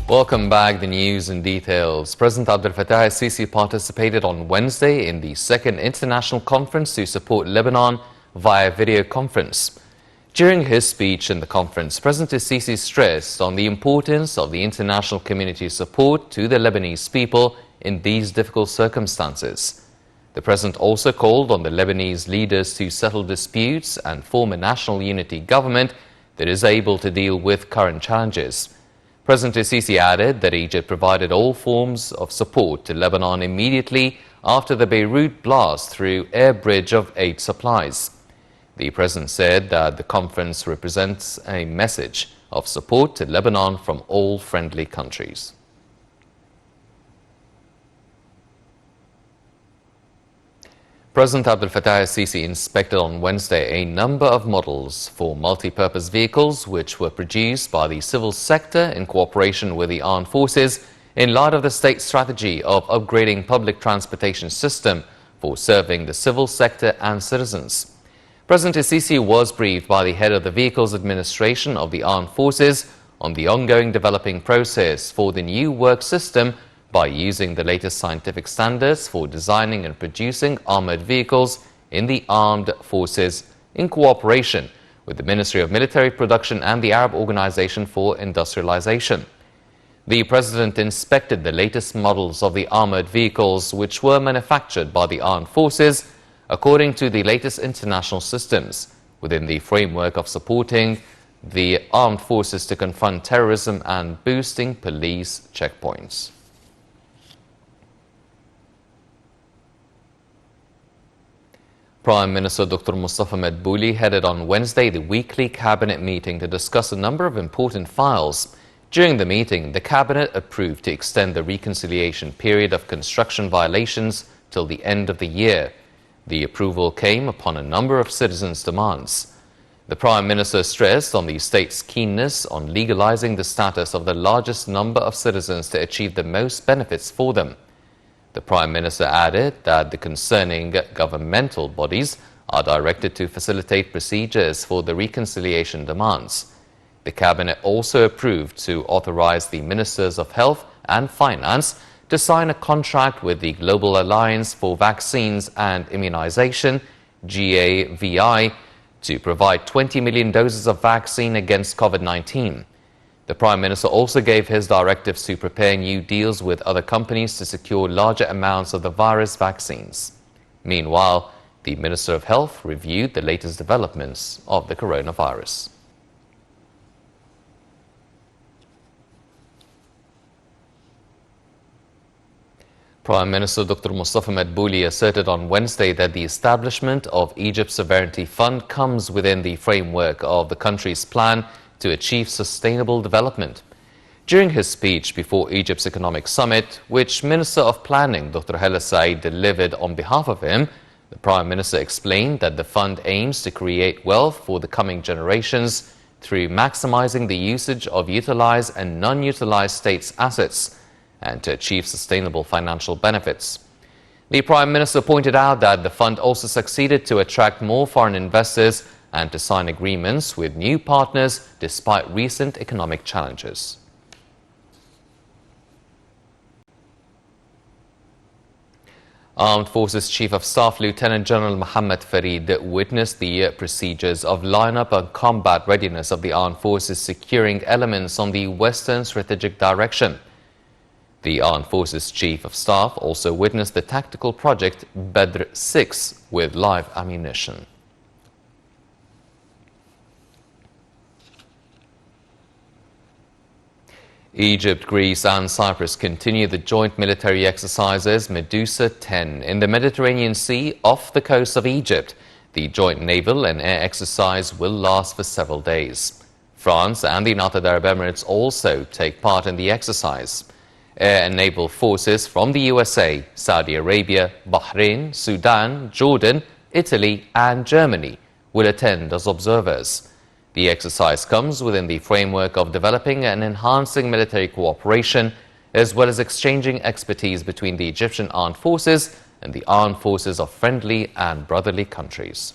Welcome back. The news in details. President Abdel Fattah al-Sisi participated on Wednesday in the second international conference to support Lebanon via video conference. During his speech in the conference, President al-Sisi stressed on the importance of the international community's support to the Lebanese people in these difficult circumstances. The president also called on the Lebanese leaders to settle disputes and form a national unity government that is able to deal with current challenges. President al-Sisi added that Egypt provided all forms of support to Lebanon immediately after the Beirut blast through air bridge of aid supplies. The president said that the conference represents a message of support to Lebanon from all friendly countries. President Abdel Fattah al-Sisi inspected on Wednesday a number of models for multi-purpose vehicles which were produced by the civil sector in cooperation with the armed forces in light of the state's strategy of upgrading public transportation system for serving the civil sector and citizens. President al-Sisi was briefed by the head of the Vehicles Administration of the Armed Forces on the ongoing developing process for the new work system by using the latest scientific standards for designing and producing armored vehicles in the armed forces in cooperation with the Ministry of Military Production and the Arab Organization for Industrialization. The president inspected the latest models of the armored vehicles which were manufactured by the armed forces according to the latest international systems within the framework of supporting the armed forces to confront terrorism and boosting police checkpoints. Prime Minister Dr. Mustafa Madbouli headed on Wednesday the weekly cabinet meeting to discuss a number of important files. During the meeting, the cabinet approved to extend the reconciliation period of construction violations till the end of the year. The approval came upon a number of citizens' demands. The Prime Minister stressed on the state's keenness on legalizing the status of the largest number of citizens to achieve the most benefits for them. The Prime Minister added that the concerning governmental bodies are directed to facilitate procedures for the reconciliation demands. The Cabinet also approved to authorize the Ministers of Health and Finance to sign a contract with the Global Alliance for Vaccines and Immunization, GAVI, to provide 20 million doses of vaccine against COVID-19. The Prime Minister also gave his directives to prepare new deals with other companies to secure larger amounts of the virus vaccines. Meanwhile, the Minister of Health reviewed the latest developments of the coronavirus. Prime Minister Dr. Mustafa Madbouli asserted on Wednesday that the establishment of Egypt's Sovereignty Fund comes within the framework of the country's plan to achieve sustainable development. During his speech before Egypt's Economic Summit, which Minister of Planning Dr. Hala Said delivered on behalf of him, the Prime Minister explained that the fund aims to create wealth for the coming generations through maximizing the usage of utilized and non-utilized states' assets and to achieve sustainable financial benefits. The Prime Minister pointed out that the fund also succeeded to attract more foreign investors and to sign agreements with new partners despite recent economic challenges. Armed Forces Chief of Staff Lieutenant General Mohammed Farid witnessed the procedures of lineup and combat readiness of the Armed Forces securing elements on the Western Strategic Direction. The Armed Forces Chief of Staff also witnessed the tactical project Badr 6 with live ammunition. Egypt, Greece and Cyprus continue the joint military exercises Medusa 10 in the Mediterranean Sea off the coast of Egypt. The joint naval and air exercise will last for several days. France and the United Arab Emirates also take part in the exercise. Air and naval forces from the USA, Saudi Arabia, Bahrain, Sudan, Jordan, Italy and Germany will attend as observers. The exercise comes within the framework of developing and enhancing military cooperation, as well as exchanging expertise between the Egyptian armed forces and the armed forces of friendly and brotherly countries.